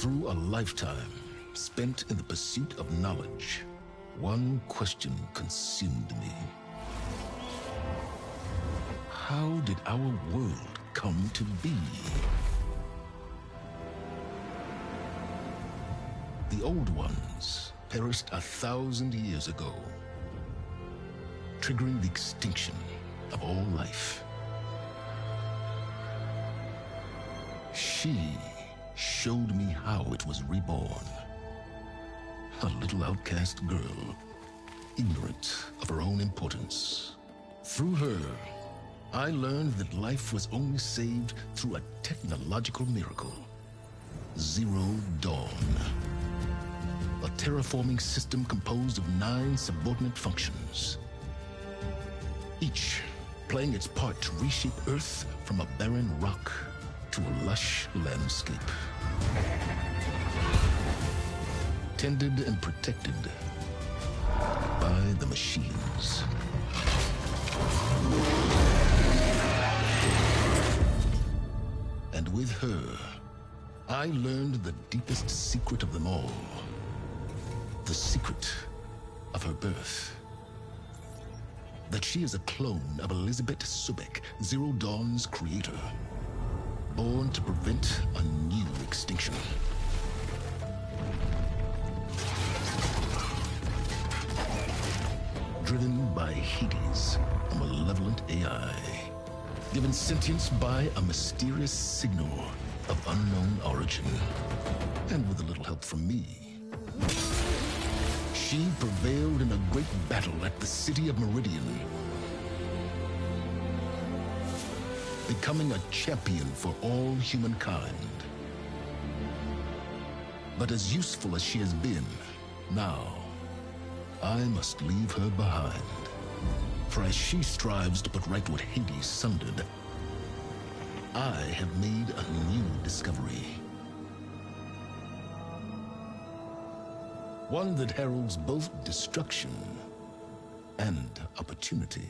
Through a lifetime spent in the pursuit of knowledge, one question consumed me. How did our world come to be? The old ones perished 1,000 years ago, triggering the extinction of all life. She showed me how it was reborn. A little outcast girl, ignorant of her own importance. Through her, I learned that life was only saved through a technological miracle. Zero Dawn. A terraforming system composed of 9 subordinate functions, each playing its part to reshape Earth from a barren rock to a lush landscape. Tended and protected by the machines. And with her, I learned the deepest secret of them all. The secret of her birth. That she is a clone of Elizabeth Sobek, Zero Dawn's creator. Born to prevent a new extinction. Driven by Hades, a malevolent AI. Given sentience by a mysterious signal of unknown origin. And with a little help from me, she prevailed in a great battle at the city of Meridian, becoming a champion for all humankind. But as useful as she has been, now, I must leave her behind. For as she strives to put right what Hades sundered, I have made a new discovery. One that heralds both destruction and opportunity.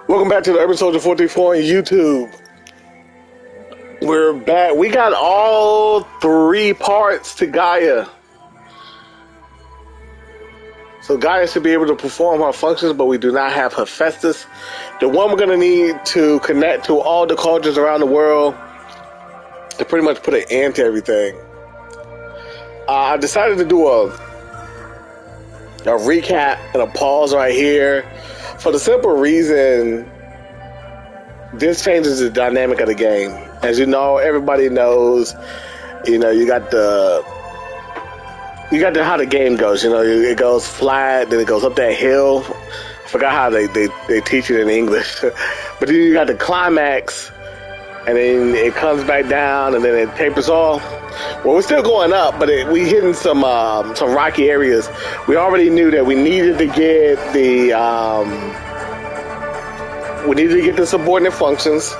Welcome back to the Urban Soldier 44 on YouTube. We're back. We got all 3 parts to Gaia. So Gaia should be able to perform her functions, but we do not have Hephaestus. The one we're going to need to connect to all the cultures around the world to pretty much put an end to everything. I decided to do a recap and a pause right here for the simple reason this changes the dynamic of the game. As you know, everybody knows, you got how the game goes. It goes flat, then it goes up that hill. I forgot how they teach it in English. But then you got the climax, and then it comes back down, and then it tapers off. Well, we're still going up, but we hitting some rocky areas. We already knew that we needed to get the subordinate functions,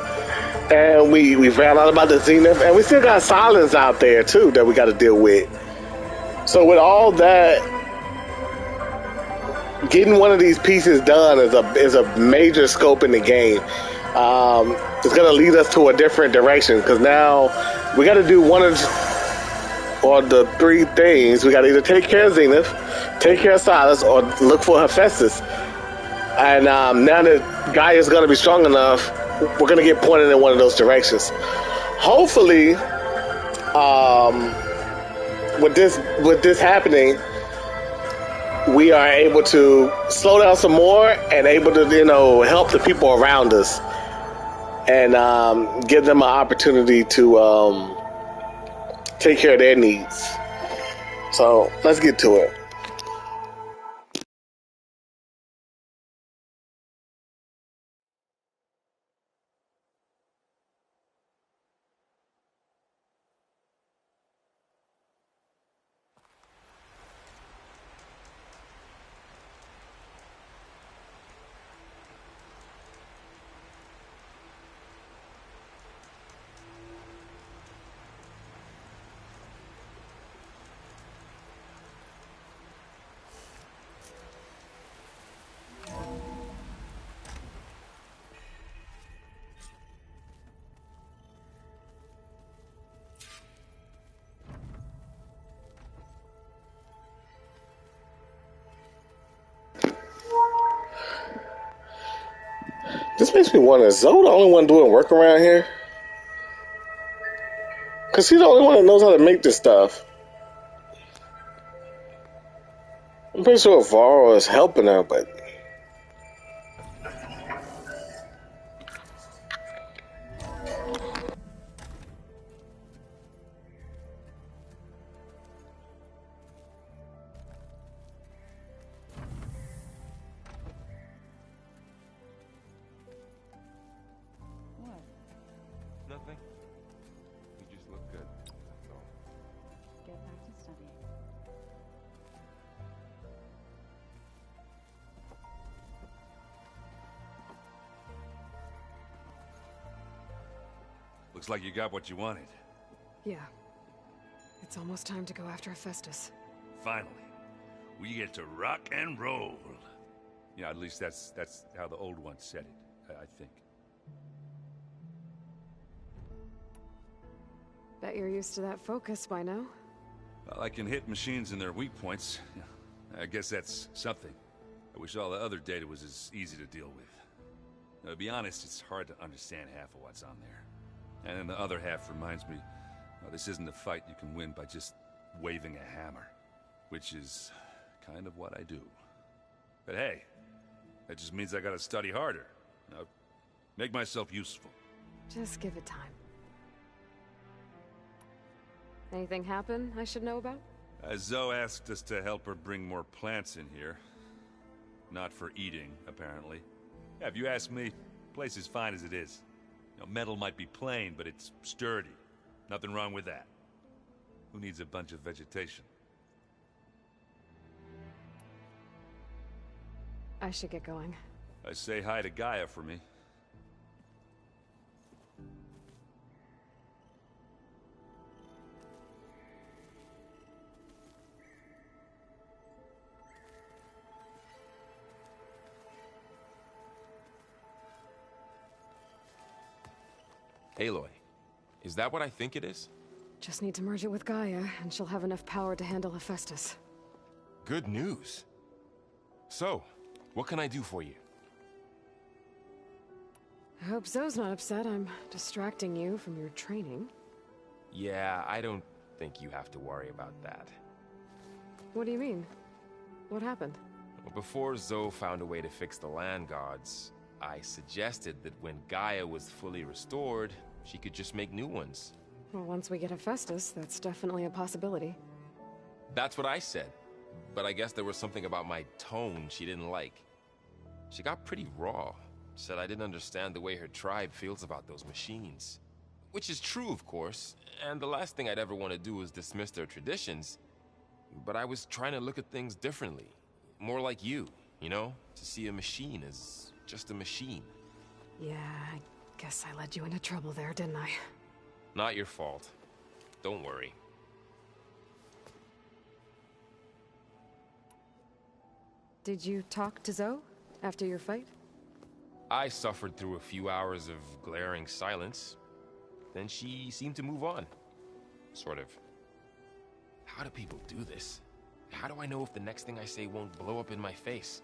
and we found out about the Zenith, and we still got Silence out there too that we got to deal with. So with all that, getting one of these pieces done is a major scope in the game. It's going to lead us to a different direction, because now we got to do one of the 3 things. We got to either take care of Zenith, take care of Silence, or look for Hephaestus. And now that Gaia is going to be strong enough, we're going to get pointed in one of those directions. Hopefully, with this happening, we are able to slow down some more and able to, help the people around us. and give them an opportunity to take care of their needs. So let's get to it. This makes me wonder, is Zoe the only one doing work around here? Because she's the only one that knows how to make this stuff. I'm pretty sure Varro is helping her, but... Nothing. You just look good. That's all. Get back to studying. Looks like you got what you wanted. Yeah. It's almost time to go after Hephaestus. Finally. We get to rock and roll. Yeah, at least that's how the old one said it, I think. Bet you're used to that focus by now. Well, I can hit machines in their weak points. I guess that's something. I wish all the other data was as easy to deal with. Now, to be honest, it's hard to understand half of what's on there. And then the other half reminds me, well, this isn't a fight you can win by just waving a hammer. Which is kind of what I do. But hey, that just means I gotta study harder. Make myself useful. Just give it time. Anything happen I should know about? Zoe asked us to help her bring more plants in here. Not for eating, apparently. Yeah, if you ask me, the place is fine as it is. You know, metal might be plain, but it's sturdy. Nothing wrong with that. Who needs a bunch of vegetation? I should get going. Say hi to Gaia for me. Aloy, is that what I think it is? Just need to merge it with Gaia, and she'll have enough power to handle Hephaestus. Good news. So, what can I do for you? I hope Zoe's not upset I'm distracting you from your training. Yeah, I don't think you have to worry about that. What do you mean? What happened? Well, before Zoe found a way to fix the land gods, I suggested that when Gaia was fully restored, she could just make new ones. Well, once we get Hephaestus, that's definitely a possibility. That's what I said. But I guess there was something about my tone she didn't like. She got pretty raw. Said I didn't understand the way her tribe feels about those machines. Which is true, of course, and the last thing I'd ever want to do is dismiss their traditions. But I was trying to look at things differently. More like you know? To see a machine as just a machine. Yeah, I guess I led you into trouble there, didn't I? Not your fault. Don't worry. Did you talk to Zoe after your fight? I suffered through a few hours of glaring silence. Then she seemed to move on. Sort of. How do people do this? How do I know if the next thing I say won't blow up in my face?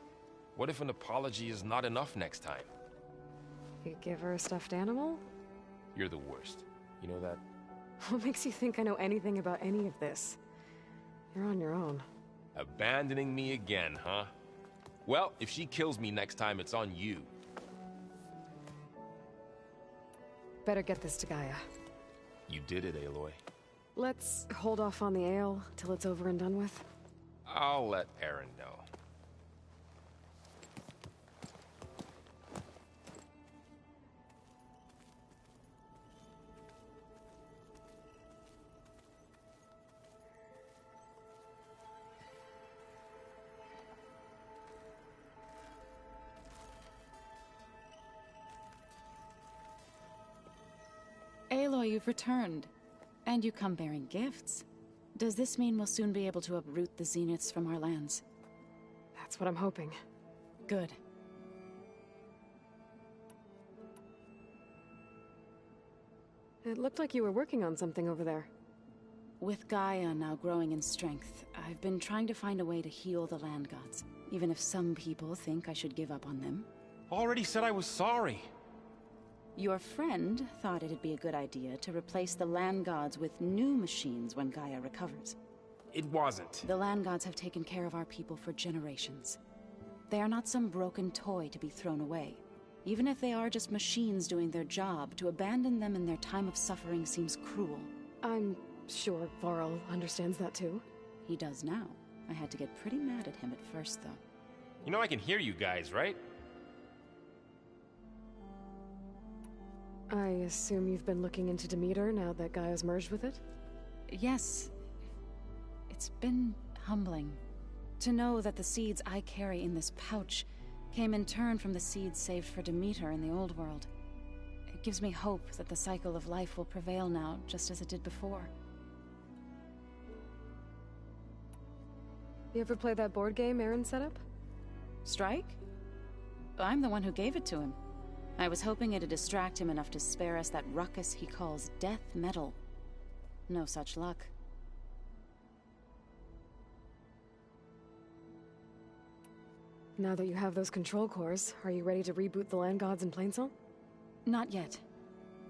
What if an apology is not enough next time? You give her a stuffed animal? You're the worst. You know that? What makes you think I know anything about any of this? You're on your own. Abandoning me again, huh? Well, if she kills me next time, it's on you. Better get this to Gaia. You did it, Aloy. Let's hold off on the ale till it's over and done with. I'll let Aaron know. Aloy, you've returned. And you come bearing gifts. Does this mean we'll soon be able to uproot the Zeniths from our lands? That's what I'm hoping. Good. It looked like you were working on something over there. With Gaia now growing in strength, I've been trying to find a way to heal the land gods, even if some people think I should give up on them. Already said I was sorry. Your friend thought it'd be a good idea to replace the land gods with new machines when Gaia recovers. It wasn't. The land gods have taken care of our people for generations. They are not some broken toy to be thrown away. Even if they are just machines doing their job, to abandon them in their time of suffering seems cruel. I'm sure Varl understands that too. He does now. I had to get pretty mad at him at first, though. You know I can hear you guys, right? I assume you've been looking into Demeter now that Gaia's merged with it? Yes. It's been humbling to know that the seeds I carry in this pouch came in turn from the seeds saved for Demeter in the old world. It gives me hope that the cycle of life will prevail now, just as it did before. You ever play that board game Aaron set up? Strike? I'm the one who gave it to him. I was hoping it'd distract him enough to spare us that ruckus he calls death metal. No such luck. Now that you have those control cores, are you ready to reboot the land gods in Plainsong? Not yet.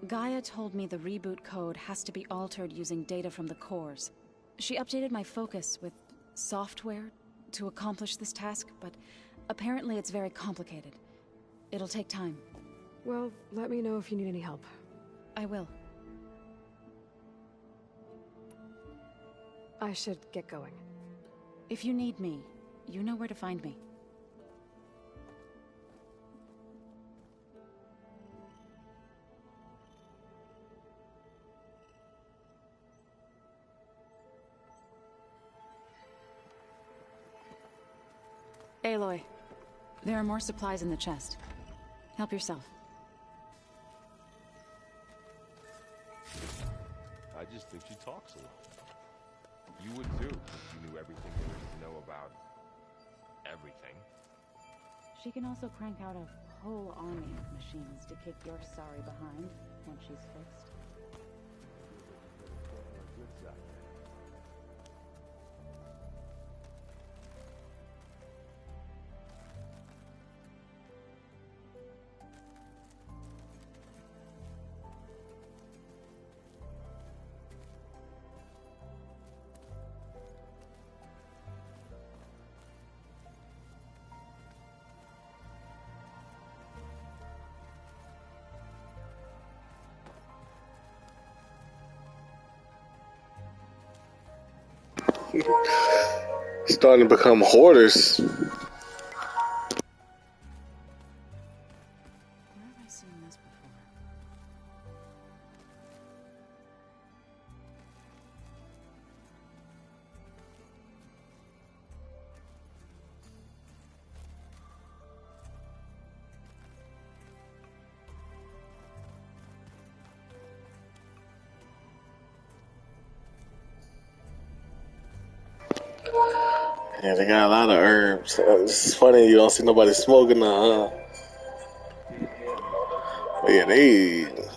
Gaia told me the reboot code has to be altered using data from the cores. She updated my focus with software to accomplish this task, but apparently it's very complicated. It'll take time. Well, let me know if you need any help. I will. I should get going. If you need me, you know where to find me. Aloy, there are more supplies in the chest. Help yourself. I just think she talks a lot. You would too, if you knew everything there is to know about everything. She can also crank out a whole army of machines to kick your sorry behind once she's fixed. Starting to become hoarders. Where have I seen this before? Yeah, they got a lot of herbs. It's funny you don't see nobody smoking now, huh? But yeah,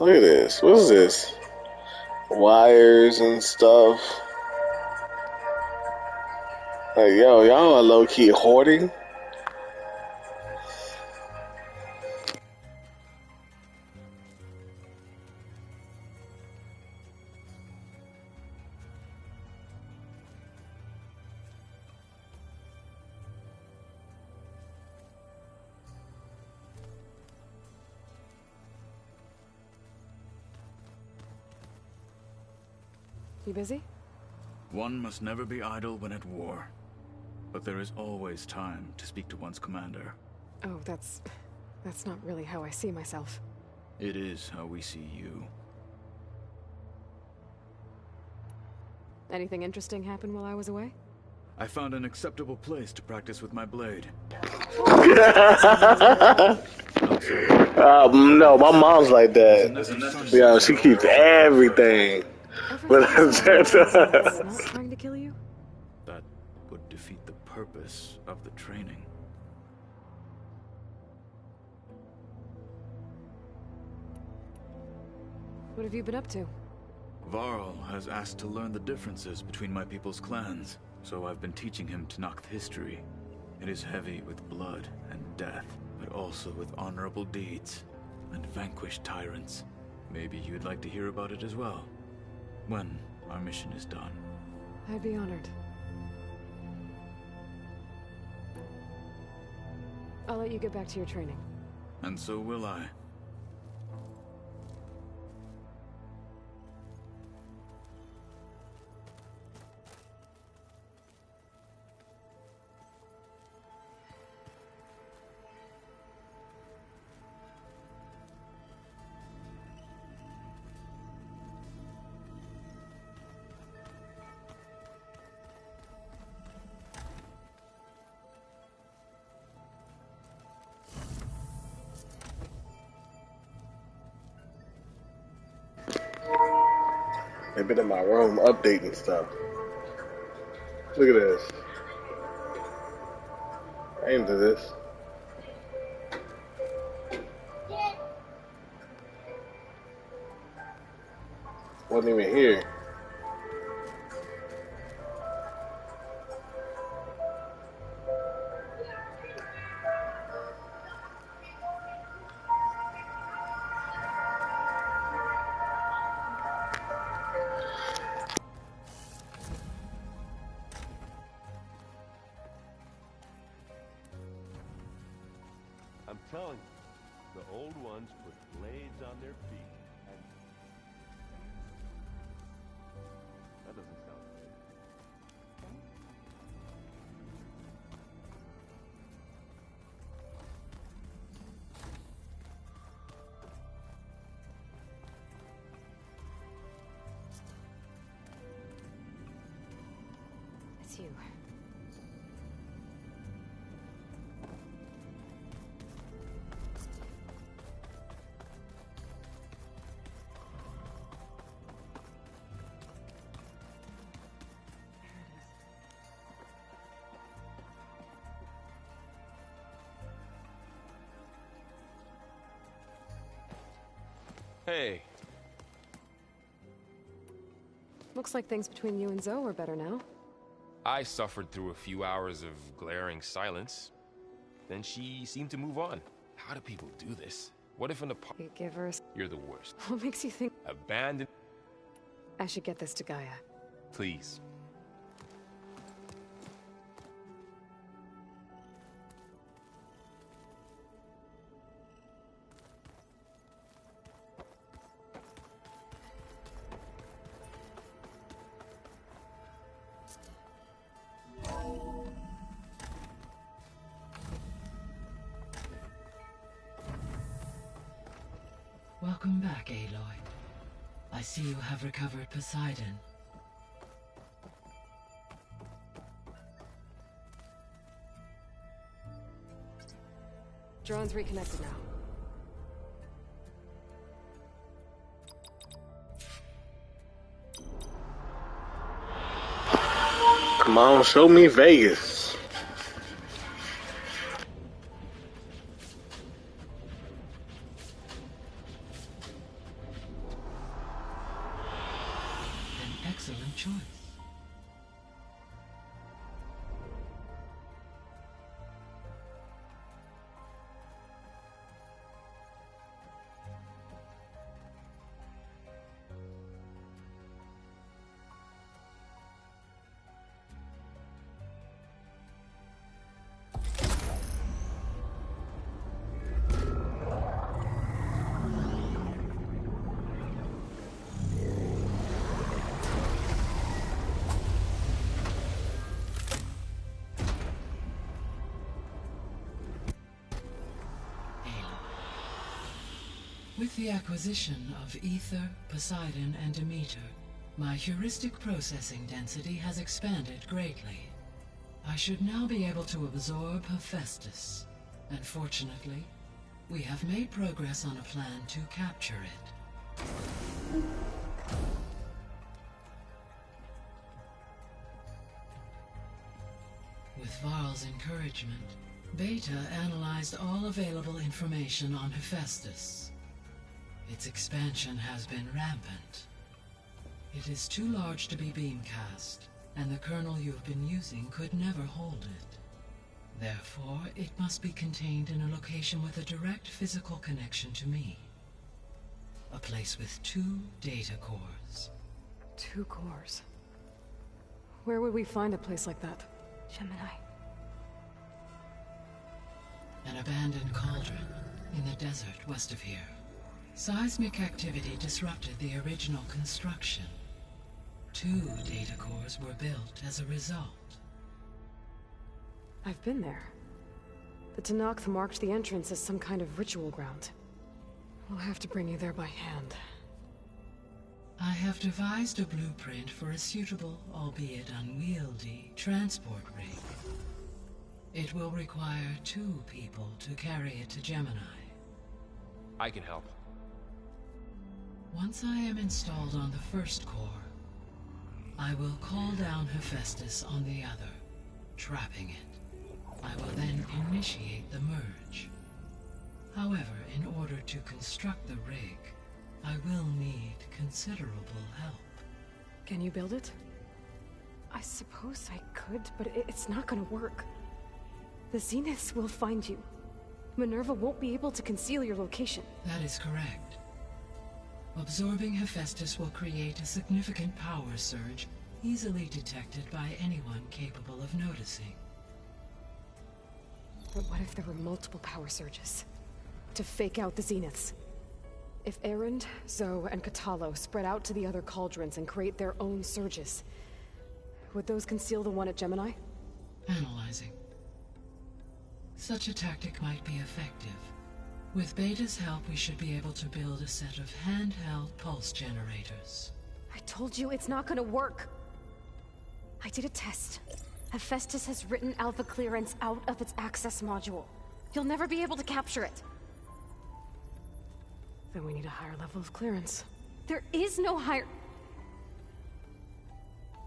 look at this. What is this? Wires and stuff. Like, yo, y'all are low key hoarding. You busy? One must never be idle when at war. But there is always time to speak to one's commander. Oh, that's not really how I see myself. It is how we see you. Anything interesting happen while I was away? I found an acceptable place to practice with my blade. No, my mom's like that. Yeah, she keeps everything. It's not trying to kill you? That would defeat the purpose of the training. What have you been up to? Varl has asked to learn the differences between my people's clans, so I've been teaching him Tenakth history. It is heavy with blood and death, but also with honorable deeds and vanquished tyrants. Maybe you'd like to hear about it as well, when our mission is done. I'd be honored. I'll let you get back to your training. And so will I. They've been in my room updating stuff. Look at this. I ain't into this. Wasn't even here. I'm telling you, the old ones put blades on their feet, and that doesn't sound good. It's you. Hey. Looks like things between you and Zoe are better now. I suffered through a few hours of glaring silence. Then she seemed to move on. How do people do this? What if an You give her a... You're the worst. What makes you think Abandon... I should get this to Gaia? Please. Welcome back, Aloy. I see you have recovered Poseidon. Drone's reconnected now. Come on, show me Vegas. An excellent choice. With the acquisition of Ether, Poseidon, and Demeter, my heuristic processing density has expanded greatly. I should now be able to absorb Hephaestus, and fortunately, we have made progress on a plan to capture it. With Varl's encouragement, Beta analyzed all available information on Hephaestus. Its expansion has been rampant. It is too large to be beamcast, and the kernel you've been using could never hold it. Therefore, it must be contained in a location with a direct physical connection to me. A place with 2 data cores. 2 cores? Where would we find a place like that? Gemini. An abandoned cauldron in the desert west of here. Seismic activity disrupted the original construction. 2 data cores were built as a result. I've been there. The Tenakth marked the entrance as some kind of ritual ground. We'll have to bring you there by hand. I have devised a blueprint for a suitable, albeit unwieldy, transport rig. It will require 2 people to carry it to Gemini. I can help. Once I am installed on the first core, I will call down Hephaestus on the other, trapping it. I will then initiate the merge. However, in order to construct the rig, I will need considerable help. Can you build it? I suppose I could, but it's not gonna work. The Zeniths will find you. Minerva won't be able to conceal your location. That is correct. Absorbing Hephaestus will create a significant power surge, easily detected by anyone capable of noticing. But what if there were multiple power surges? To fake out the Zeniths? If Erend, Zoe, and Katalo spread out to the other cauldrons and create their own surges, would those conceal the one at Gemini? Analyzing. Such a tactic might be effective. With Beta's help, we should be able to build a set of handheld pulse generators. I told you it's not gonna work! I did a test. Hephaestus has written Alpha clearance out of its access module. You'll never be able to capture it. Then we need a higher level of clearance. There is no higher...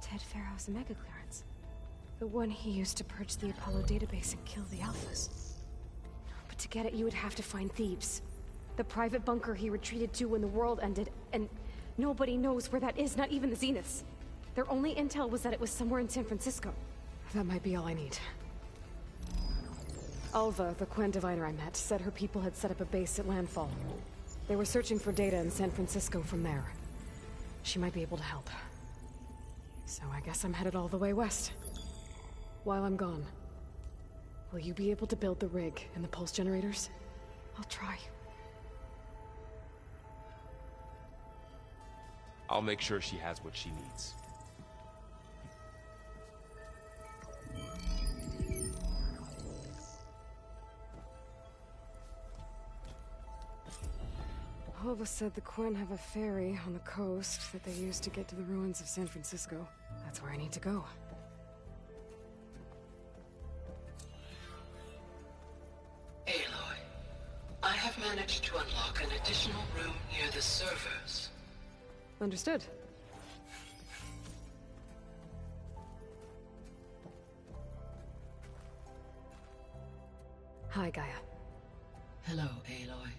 Ted Pharaoh's mega clearance. The one he used to purge the Apollo database and kill the Alphas. But to get it, you would have to find Thebes. The private bunker he retreated to when the world ended, and nobody knows where that is, not even the Zeniths. Their only intel was that it was somewhere in San Francisco. That might be all I need. Alva, the Quen diviner I met, said her people had set up a base at Landfall. They were searching for data in San Francisco from there. She might be able to help. So I guess I'm headed all the way west. While I'm gone, will you be able to build the rig and the pulse generators? I'll try. I'll make sure she has what she needs. Alva said the Quen have a ferry on the coast that they use to get to the ruins of San Francisco. That's where I need to go. Aloy, I have managed to unlock an additional room near the servers. Understood. Hi, Gaia. Hello, Aloy.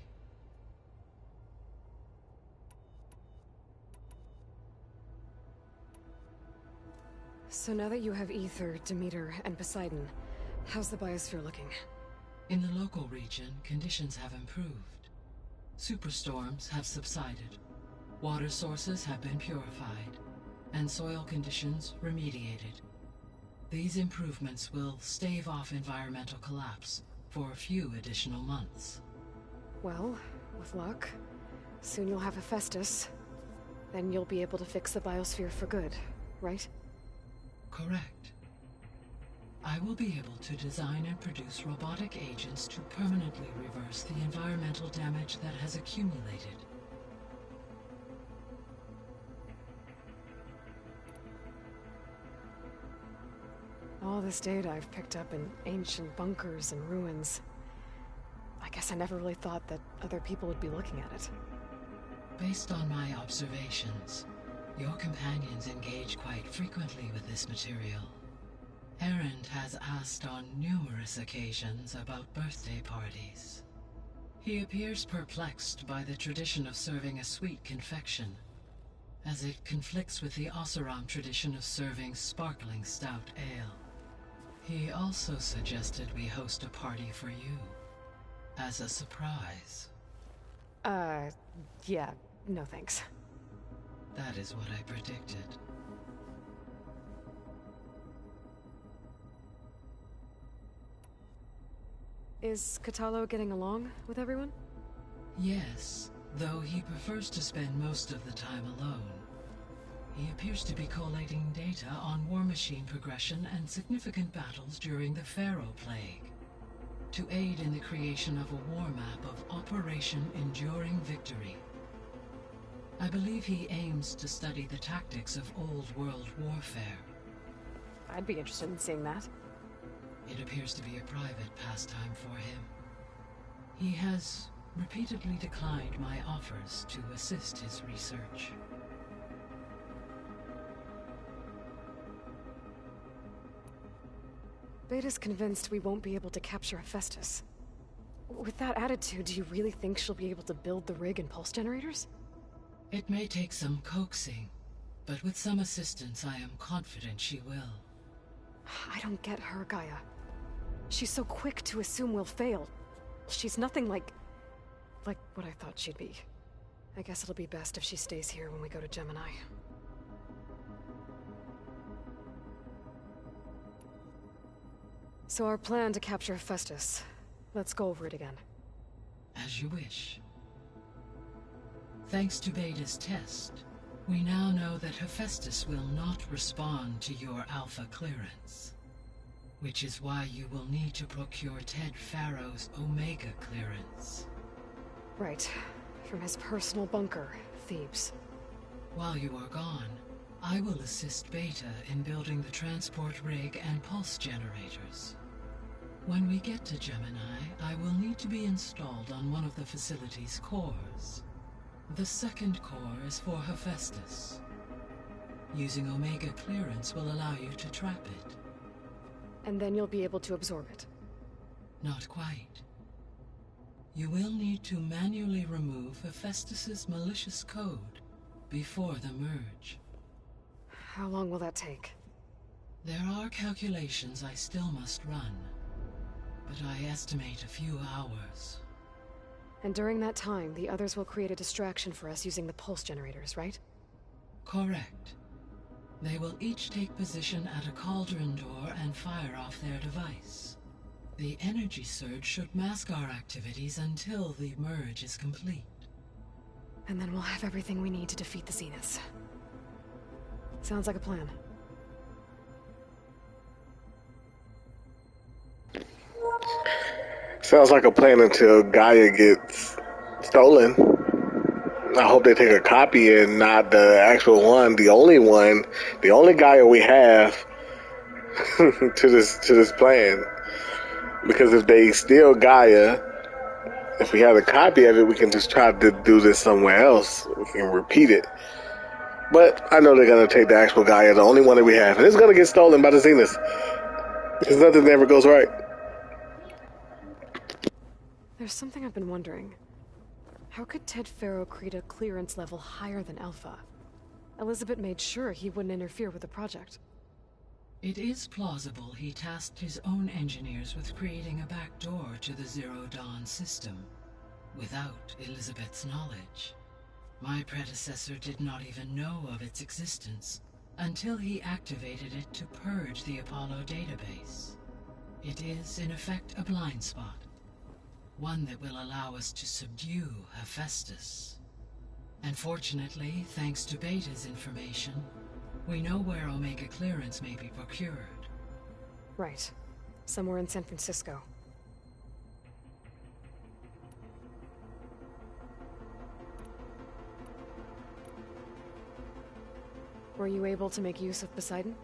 So now that you have Ether, Demeter, and Poseidon, how's the biosphere looking? In the local region, conditions have improved. Superstorms have subsided. Water sources have been purified, and soil conditions remediated. These improvements will stave off environmental collapse for a few additional months. Well, with luck, soon you'll have Hephaestus. Then you'll be able to fix the biosphere for good, right? Correct. I will be able to design and produce robotic agents to permanently reverse the environmental damage that has accumulated. All this data I've picked up in ancient bunkers and ruins. I guess I never really thought that other people would be looking at it. Based on my observations, your companions engage quite frequently with this material. Erend has asked on numerous occasions about birthday parties. He appears perplexed by the tradition of serving a sweet confection, as it conflicts with the Oseram tradition of serving sparkling stout ale. He also suggested we host a party for you, as a surprise. Yeah, no thanks. That is what I predicted. Is Kotallo getting along with everyone? Yes, though he prefers to spend most of the time alone. He appears to be collating data on war machine progression and significant battles during the Pharaoh Plague, to aid in the creation of a war map of Operation Enduring Victory. I believe he aims to study the tactics of Old World warfare. I'd be interested in seeing that. It appears to be a private pastime for him. He has repeatedly declined my offers to assist his research. Beta's convinced we won't be able to capture Hephaestus. With that attitude, do you really think she'll be able to build the rig and pulse generators? It may take some coaxing, but with some assistance I am confident she will. I don't get her, Gaia. She's so quick to assume we'll fail. She's nothing like what I thought she'd be. I guess it'll be best if she stays here when we go to Gemini. So our plan to capture Hephaestus. Let's go over it again. As you wish. Thanks to Beta's test, we now know that Hephaestus will not respond to your Alpha clearance. Which is why you will need to procure Ted Pharaoh's Omega clearance. Right. From his personal bunker, Thebes. While you are gone, I will assist Beta in building the transport rig and pulse generators. When we get to Gemini, I will need to be installed on one of the facility's cores. The second core is for Hephaestus. Using Omega clearance will allow you to trap it. And then you'll be able to absorb it. Not quite. You will need to manually remove Hephaestus's malicious code before the merge. How long will that take? There are calculations I still must run, but I estimate a few hours. And during that time, the others will create a distraction for us using the pulse generators, right? Correct. They will each take position at a cauldron door and fire off their device. The energy surge should mask our activities until the merge is complete. And then we'll have everything we need to defeat the Zeniths. Sounds like a plan. Sounds like a plan until Gaia gets stolen. I hope they take a copy and not the actual one, the only Gaia we have to this plan. Because if they steal Gaia, if we have a copy of it, we can just try to do this somewhere else. We can repeat it. But I know they're gonna take the actual Gaia, the only one that we have, and it's gonna get stolen by the Zeniths. Because nothing ever goes right. There's something I've been wondering. How could Ted Pharaoh create a clearance level higher than Alpha? Elizabeth made sure he wouldn't interfere with the project. It is plausible he tasked his own engineers with creating a back door to the Zero Dawn system, without Elizabeth's knowledge. My predecessor did not even know of its existence, until he activated it to purge the Apollo database. It is, in effect, a blind spot. One that will allow us to subdue Hephaestus. And fortunately, thanks to Beta's information, we know where Omega clearance may be procured. Right. Somewhere in San Francisco. Were you able to make use of Poseidon?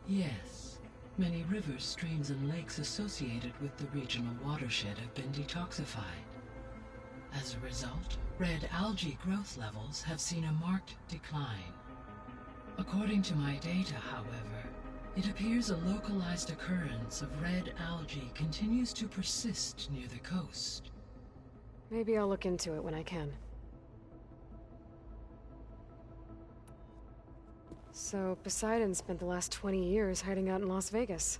Yes. Many rivers, streams, and lakes associated with the regional watershed have been detoxified. As a result, red algae growth levels have seen a marked decline. According to my data, however, it appears a localized occurrence of red algae continues to persist near the coast. Maybe I'll look into it when I can. So, Poseidon spent the last 20 years hiding out in Las Vegas.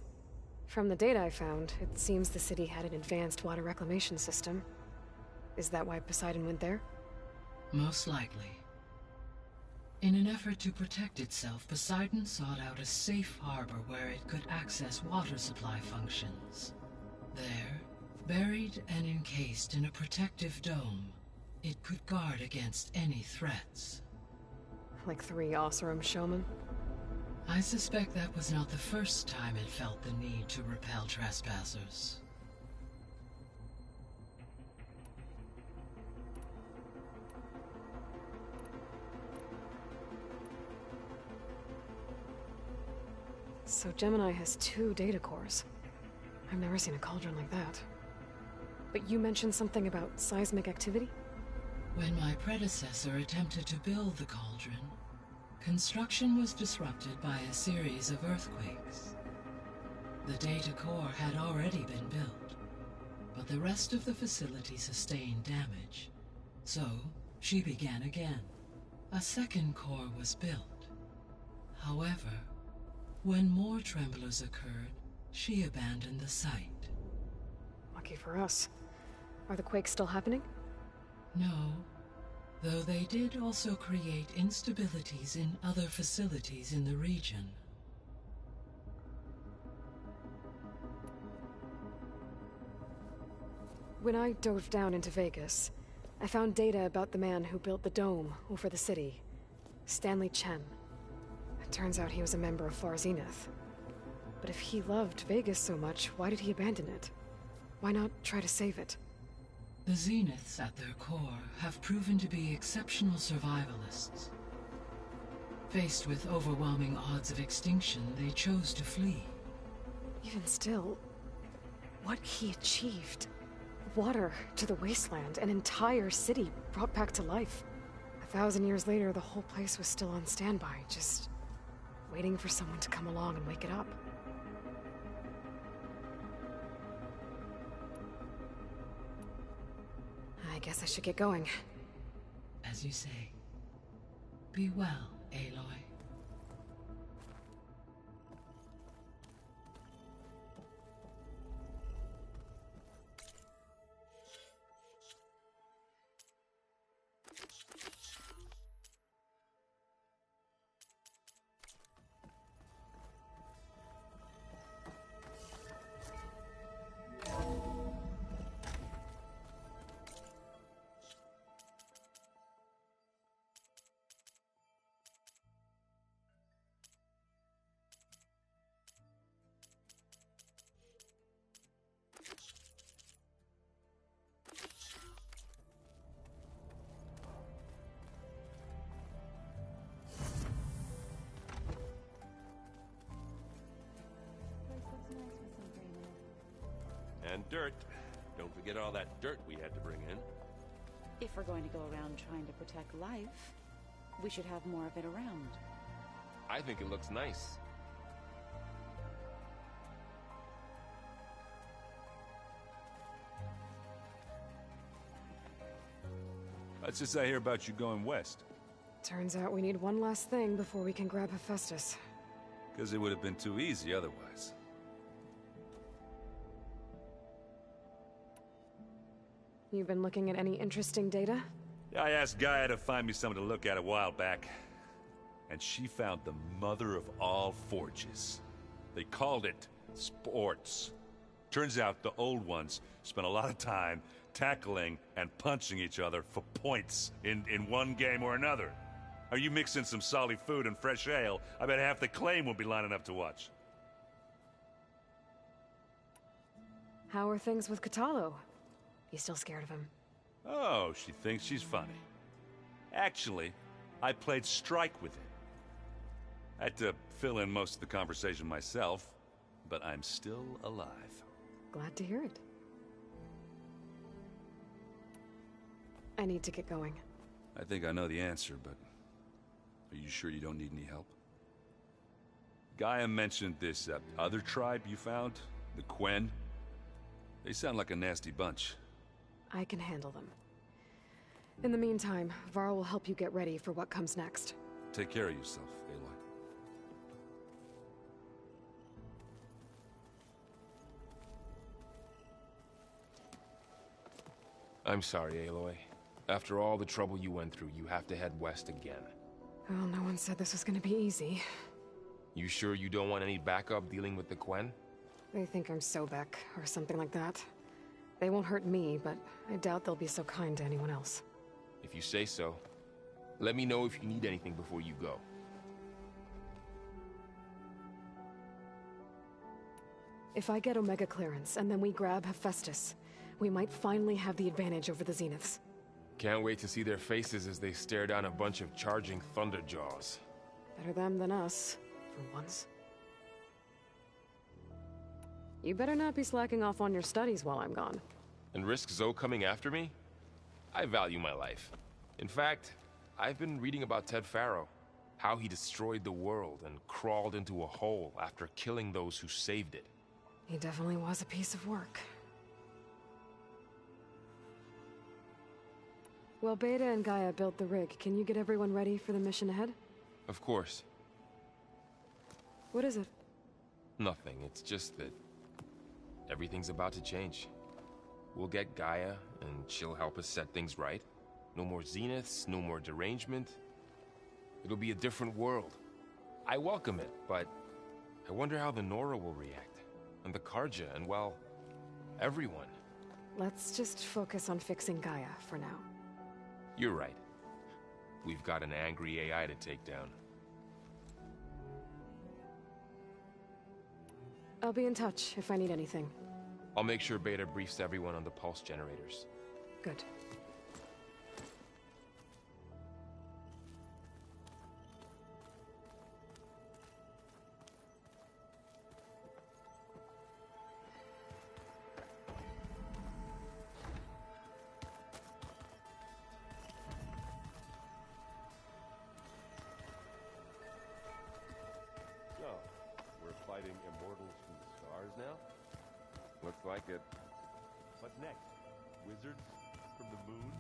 From the data I found, it seems the city had an advanced water reclamation system. Is that why Poseidon went there? Most likely. In an effort to protect itself, Poseidon sought out a safe harbor where it could access water supply functions. There, buried and encased in a protective dome, it could guard against any threats. Like 3 Oseram showmen? I suspect that was not the first time it felt the need to repel trespassers. So Gemini has 2 data cores. I've never seen a cauldron like that. But you mentioned something about seismic activity? When my predecessor attempted to build the cauldron, construction was disrupted by a series of earthquakes. The data core had already been built, but the rest of the facility sustained damage. So, she began again. A second core was built. However, when more tremblers occurred, she abandoned the site. Lucky for us. Are the quakes still happening? No, though they did also create instabilities in other facilities in the region. When I dove down into Vegas, I found data about the man who built the dome over the city, Stanley Chen. It turns out he was a member of Far Zenith. But if he loved Vegas so much, why did he abandon it? Why not try to save it? The Zeniths at their core have proven to be exceptional survivalists. Faced with overwhelming odds of extinction, they chose to flee. Even still, what he achieved. Water to the wasteland, an entire city brought back to life. 1,000 years later, the whole place was still on standby, just waiting for someone to come along and wake it up. I guess I should get going. As you say. Be well, Aloy. And dirt. Don't forget all that dirt we had to bring in. If we're going to go around trying to protect life, we should have more of it around. I think it looks nice. What's this I hear about you going west? Turns out we need one last thing before we can grab Hephaestus. Because it would have been too easy otherwise. You've been looking at any interesting data? I asked Gaia to find me something to look at a while back. And she found the mother of all forges. They called it sports. Turns out the old ones spent a lot of time tackling and punching each other for points in one game or another. Are you mixing some solid food and fresh ale? I bet half the claim will be lining up to watch. How are things with Kotallo? You still scared of him? Oh, she thinks she's funny. Actually, I played strike with him. I had to fill in most of the conversation myself, but I'm still alive. Glad to hear it. I need to get going. I think I know the answer, but are you sure you don't need any help? Gaia mentioned this other tribe you found, the Quen. They sound like a nasty bunch. I can handle them. In the meantime, Varl will help you get ready for what comes next. Take care of yourself, Aloy. I'm sorry, Aloy. After all the trouble you went through, you have to head west again. Well, no one said this was gonna be easy. You sure you don't want any backup dealing with the Quen? They think I'm Sobek, or something like that. They won't hurt me, but I doubt they'll be so kind to anyone else. If you say so. Let me know if you need anything before you go. If I get Omega clearance, and then we grab Hephaestus, we might finally have the advantage over the Zeniths. Can't wait to see their faces as they stare down a bunch of charging Thunderjaws. Better them than us, for once. You better not be slacking off on your studies while I'm gone. And risk Zoe coming after me? I value my life. In fact, I've been reading about Ted Faro. How he destroyed the world and crawled into a hole after killing those who saved it. He definitely was a piece of work. Well, Beta and Gaia built the rig. Can you get everyone ready for the mission ahead? Of course. What is it? Nothing. It's just that everything's about to change. We'll get Gaia, and she'll help us set things right. No more Zeniths, no more derangement. It'll be a different world. I welcome it, but I wonder how the Nora will react. And the Carja, and well, everyone. Let's just focus on fixing Gaia for now. You're right. We've got an angry AI to take down. I'll be in touch if I need anything. I'll make sure Beta briefs everyone on the pulse generators. Good. So, we're fighting immortals from the stars now? Looks like it. What's next? Wizards from the moon?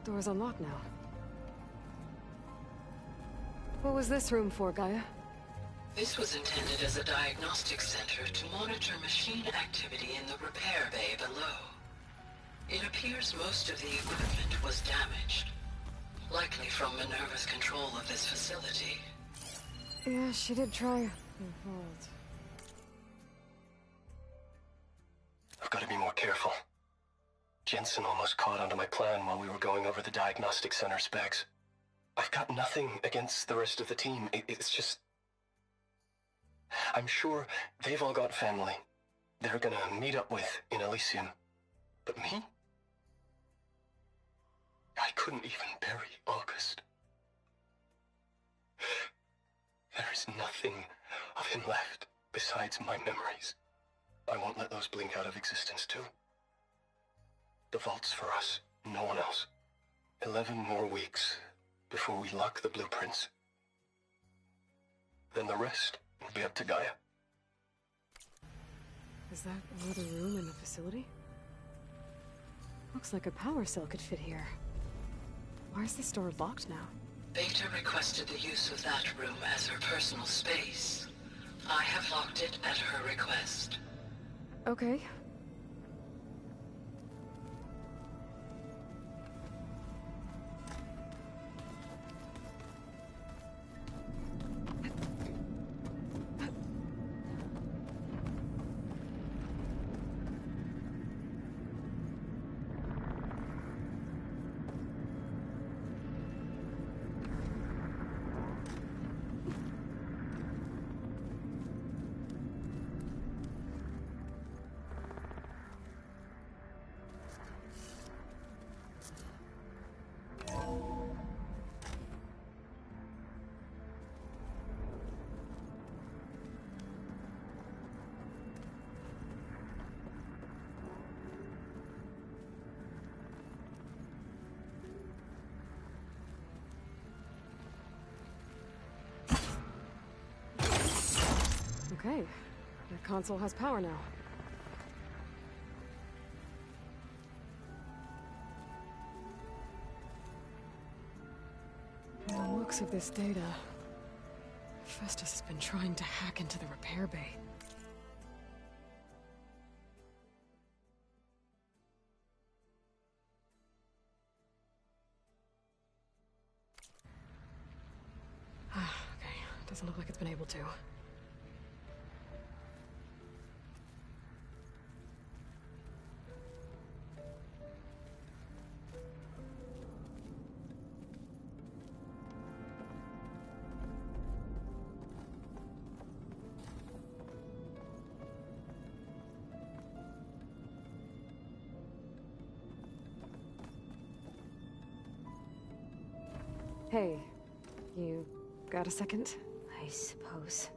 The door's unlocked now. What was this room for, Gaia? This was intended as a diagnostic center to monitor machine activity in the repair bay below. It appears most of the equipment was damaged, likely from Minerva's control of this facility. Yeah, she did try. I've got to be more careful. Jensen almost caught onto my plan while we were going over the diagnostic center specs. I've got nothing against the rest of the team. It's just... I'm sure they've all got family they're gonna meet up with in Elysium. But me? I couldn't even bury August. There is nothing of him left besides my memories. I won't let those blink out of existence too. The vault's for us, no one else. 11 more weeks before we lock the blueprints. Then the rest will be up to Gaia. Is that another room in the facility? Looks like a power cell could fit here. Why is this door locked now? Beta requested the use of that room as her personal space. I have locked it at her request. Okay. Okay. The console has power now. From the looks of this data, Festus has been trying to hack into the repair bay. Okay, doesn't look like it's been able to. Hey, you got a second? I suppose.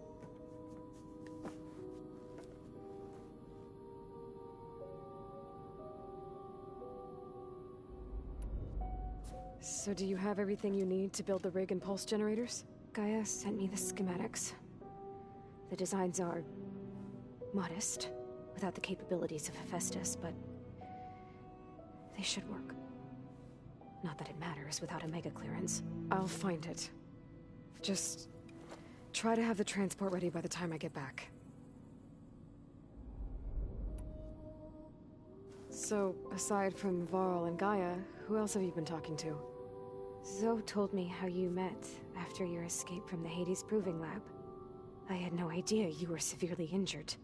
So do you have everything you need to build the rig and pulse generators? Gaia sent me the schematics. The designs are modest, without the capabilities of Hephaestus, but they should work. Not that it matters without a mega clearance. I'll find it. Just try to have the transport ready by the time I get back. So, aside from Varl and Gaia, who else have you been talking to? Zoe told me how you met after your escape from the Hades Proving Lab. I had no idea you were severely injured.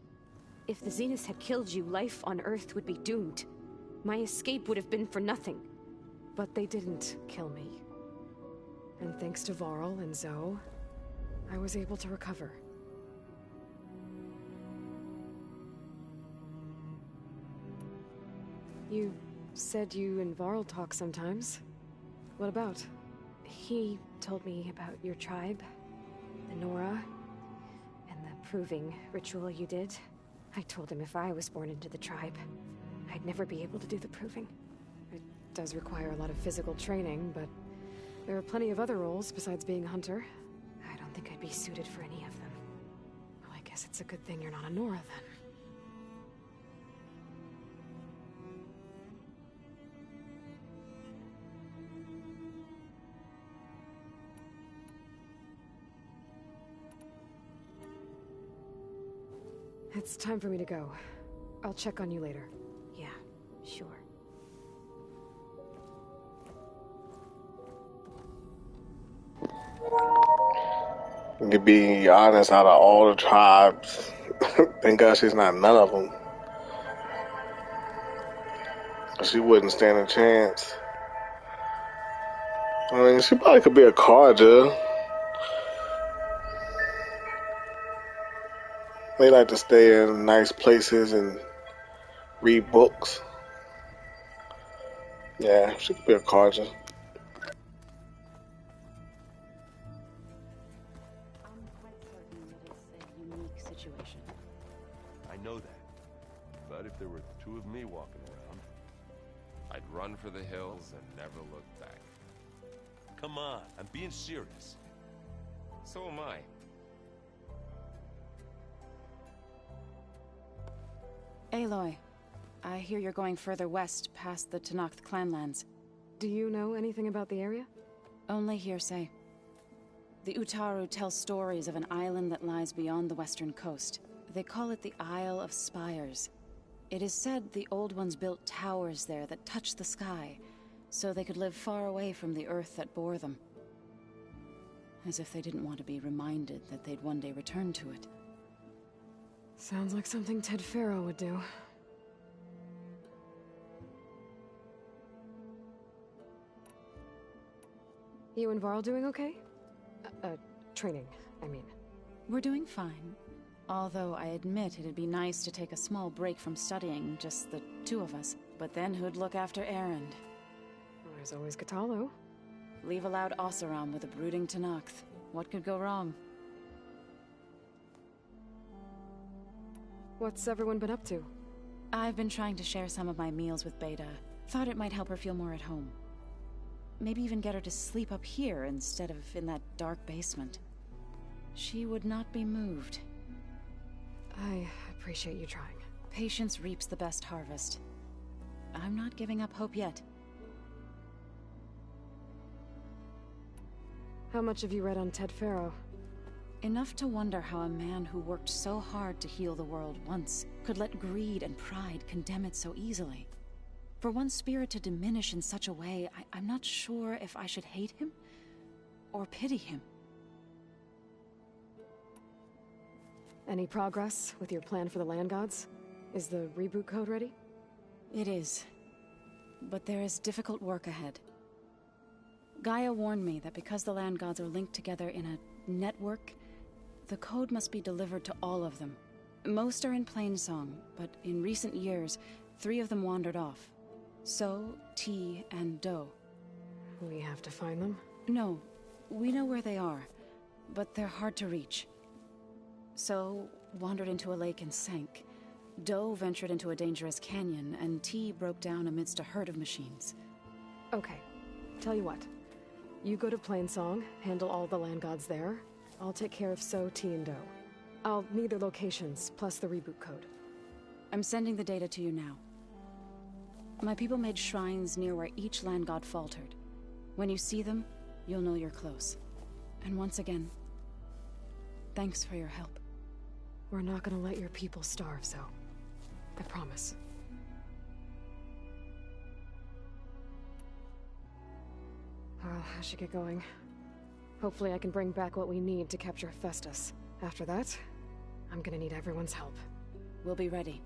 If the Zeniths had killed you, life on Earth would be doomed. My escape would have been for nothing. But they didn't kill me. And thanks to Varl and Zoe, I was able to recover. You said you and Varl talk sometimes. What about? He told me about your tribe, the Nora, and the proving ritual you did. I told him if I was born into the tribe, I'd never be able to do the proving. It does require a lot of physical training, but there are plenty of other roles besides being a hunter. I don't think I'd be suited for any of them. Well, I guess it's a good thing you're not a Nora, then. It's time for me to go. I'll check on you later. Yeah, sure. To be honest, out of all the tribes, thank God she's not none of them. She wouldn't stand a chance. I mean, she probably could be a Carja. They like to stay in nice places and read books. Yeah, she could be a Carja. I'm quite certain that it's a unique situation. I know that. But if there were two of me walking around... I'd run for the hills and never look back. Come on, I'm being serious. So am I. Aloy, I hear you're going further west past the Tenakth clanlands. Do you know anything about the area? Only hearsay. The Utaru tell stories of an island that lies beyond the western coast. They call it the Isle of Spires. It is said the Old Ones built towers there that touched the sky, so they could live far away from the earth that bore them. As if they didn't want to be reminded that they'd one day return to it. Sounds like something Ted Faro would do. You and Varl doing okay? Training, I mean. We're doing fine. Although I admit it'd be nice to take a small break from studying, just the two of us. But then who'd look after Erend? Well, there's always Kotallo. Leave a loud Oseram with a brooding Tenakth. What could go wrong? What's everyone been up to? I've been trying to share some of my meals with Beta. Thought it might help her feel more at home. Maybe even get her to sleep up here instead of in that dark basement. She would not be moved. I appreciate you trying. Patience reaps the best harvest. I'm not giving up hope yet. How much have you read on Ted Faro? Enough to wonder how a man who worked so hard to heal the world once could let greed and pride condemn it so easily. For one spirit to diminish in such a way, I'm not sure if I should hate him or pity him. Any progress with your plan for the Land Gods? Is the reboot code ready? It is. But there is difficult work ahead. Gaia warned me that because the Land Gods are linked together in a network, the code must be delivered to all of them. Most are in Plainsong, but in recent years, 3 of them wandered off. So, T, and Do. We have to find them? No, we know where they are, but they're hard to reach. So, wandered into a lake and sank. Do ventured into a dangerous canyon, and T broke down amidst a herd of machines. Okay, tell you what. You go to Plainsong, handle all the Land Gods there. I'll take care of So, T, and Do. I'll need their locations, plus the reboot code. I'm sending the data to you now. My people made shrines near where each Land God faltered. When you see them, you'll know you're close. And once again, thanks for your help. We're not gonna let your people starve, So. I promise. Well, I should get going. Hopefully I can bring back what we need to capture Hephaestus. After that, I'm gonna need everyone's help. We'll be ready.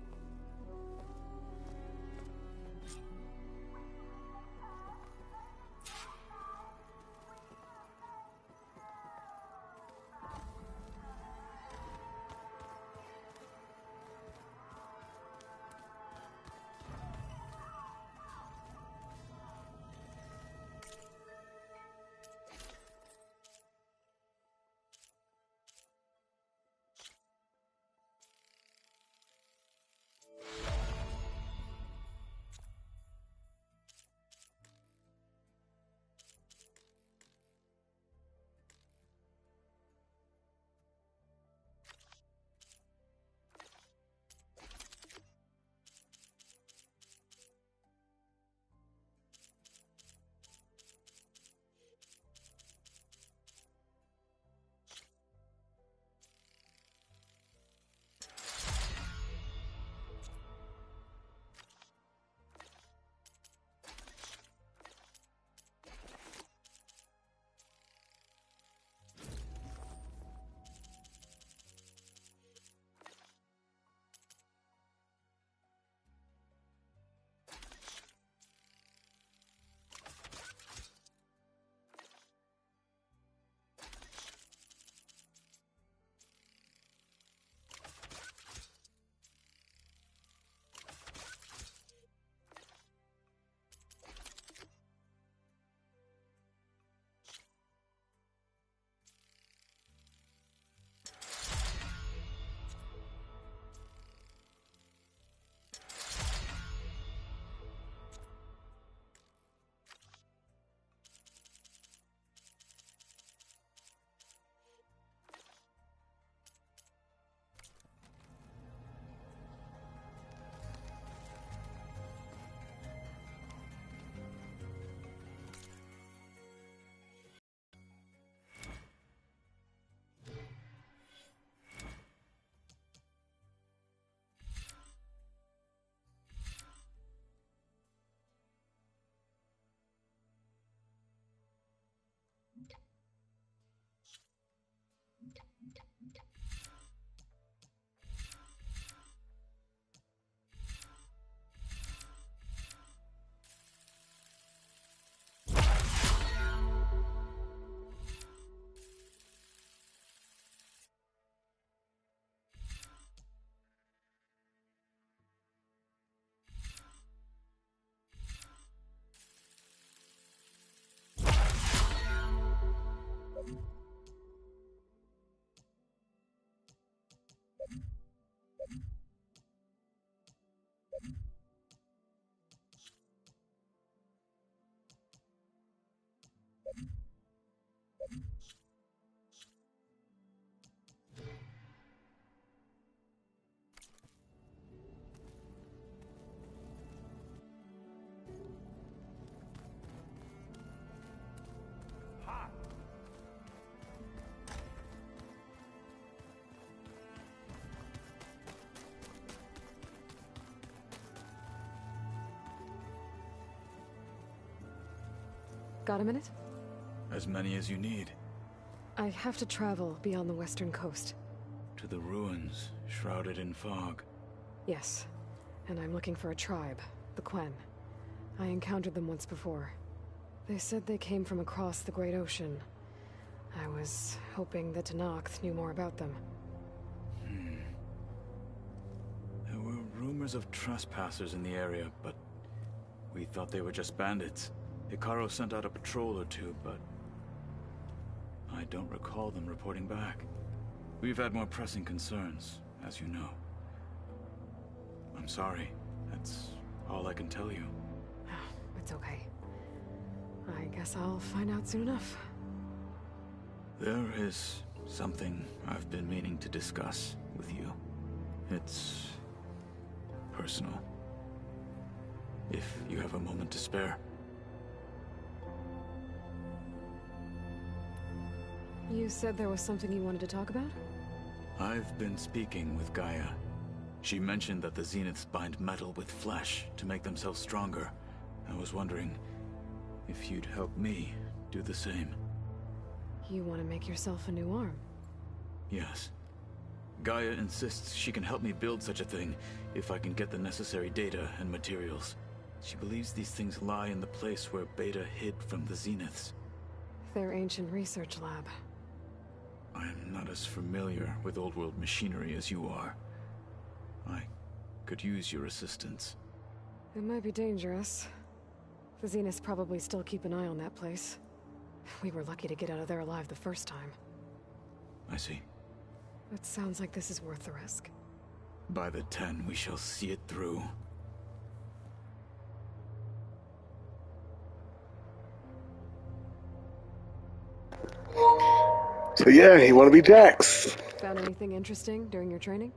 Got a minute? As many as you need. I have to travel beyond the western coast. To the ruins, shrouded in fog. Yes, and I'm looking for a tribe, the Quen. I encountered them once before. They said they came from across the Great Ocean. I was hoping that Tenakth knew more about them. There were rumors of trespassers in the area, but we thought they were just bandits. Hekarro sent out a patrol or two, but I don't recall them reporting back. We've had more pressing concerns, as you know. I'm sorry. That's all I can tell you. It's okay. I guess I'll find out soon enough. There is something I've been meaning to discuss with you. It's personal. If you have a moment to spare. You said there was something you wanted to talk about? I've been speaking with Gaia. She mentioned that the Zeniths bind metal with flesh to make themselves stronger. I was wondering if you'd help me do the same. You want to make yourself a new arm? Yes. Gaia insists she can help me build such a thing if I can get the necessary data and materials. She believes these things lie in the place where Beta hid from the Zeniths. Their ancient research lab. I am not as familiar with old-world machinery as you are. I could use your assistance. It might be dangerous. The Zeniths probably still keep an eye on that place. We were lucky to get out of there alive the first time. I see. It sounds like this is worth the risk. By the 10, we shall see it through. So yeah, you want to be Jax. Found anything interesting during your training?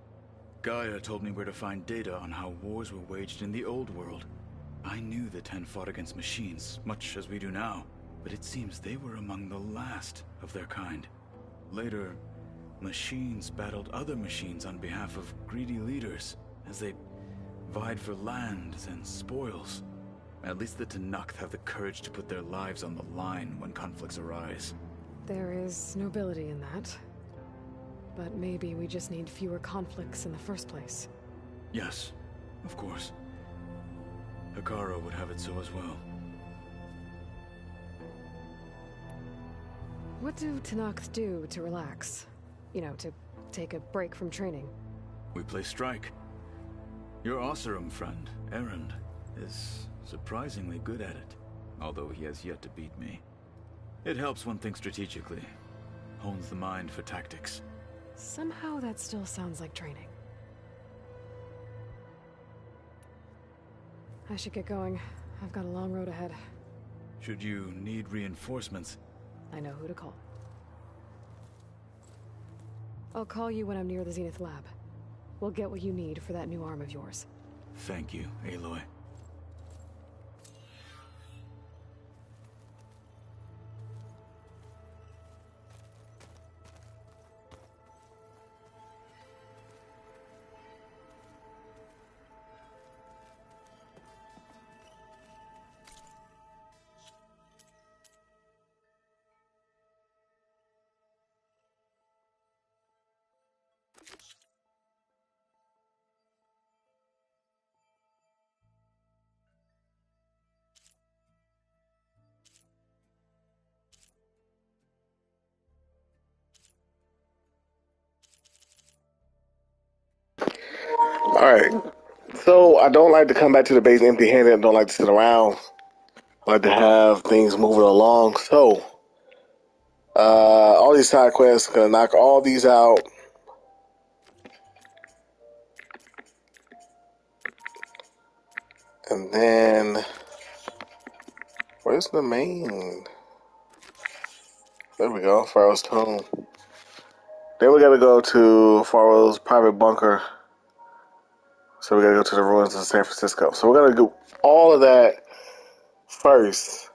Gaia told me where to find data on how wars were waged in the old world. I knew the 10 fought against machines, much as we do now, but it seems they were among the last of their kind. Later, machines battled other machines on behalf of greedy leaders, as they vied for lands and spoils. At least the Tenakth have the courage to put their lives on the line when conflicts arise. There is nobility in that. But maybe we just need fewer conflicts in the first place. Yes, of course. Hekarro would have it so as well. What do Tenakth do to relax? You know, to take a break from training? We play strike. Your Oseram friend, Erend, is surprisingly good at it, although he has yet to beat me. It helps one think strategically, hones the mind for tactics. Somehow that still sounds like training. I should get going. I've got a long road ahead. Should you need reinforcements, I know who to call. I'll call you when I'm near the Zenith lab. We'll get what you need for that new arm of yours. Thank you, Aloy. Alright. So I don't like to come back to the base empty-handed. I don't like to sit around. I like to have things moving along. So, all these side quests, gonna knock all these out. And then, where's the main? There we go, Pharaoh's Tomb. Then we gotta go to Pharaoh's private bunker. So we gotta go to the ruins of San Francisco. So we're gonna do all of that first,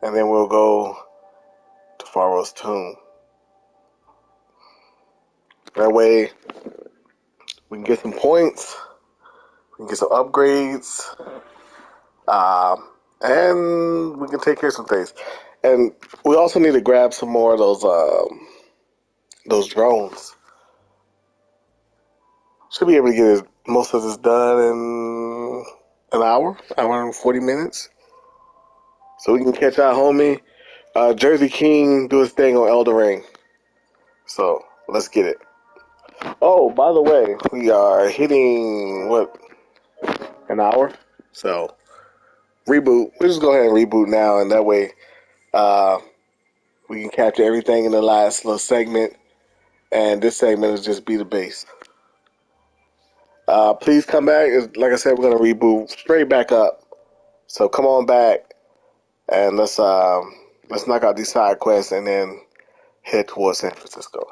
and then we'll go to Pharaoh's Tomb. That way, we can get some points, we can get some upgrades, and we can take care of some things. And we also need to grab some more of those drones. Should be able to get most of this done in an hour and 40 minutes. So we can catch our homie Jersey King do his thing on Elden Ring. So let's get it. Oh, by the way, we are hitting an hour. So reboot. We'll just go ahead and reboot now, and that way we can capture everything in the last little segment. And this segment is just be the base. Please come back. Like I said, we're gonna reboot straight back up. So come on back and let's knock out these side quests and then head towards San Francisco.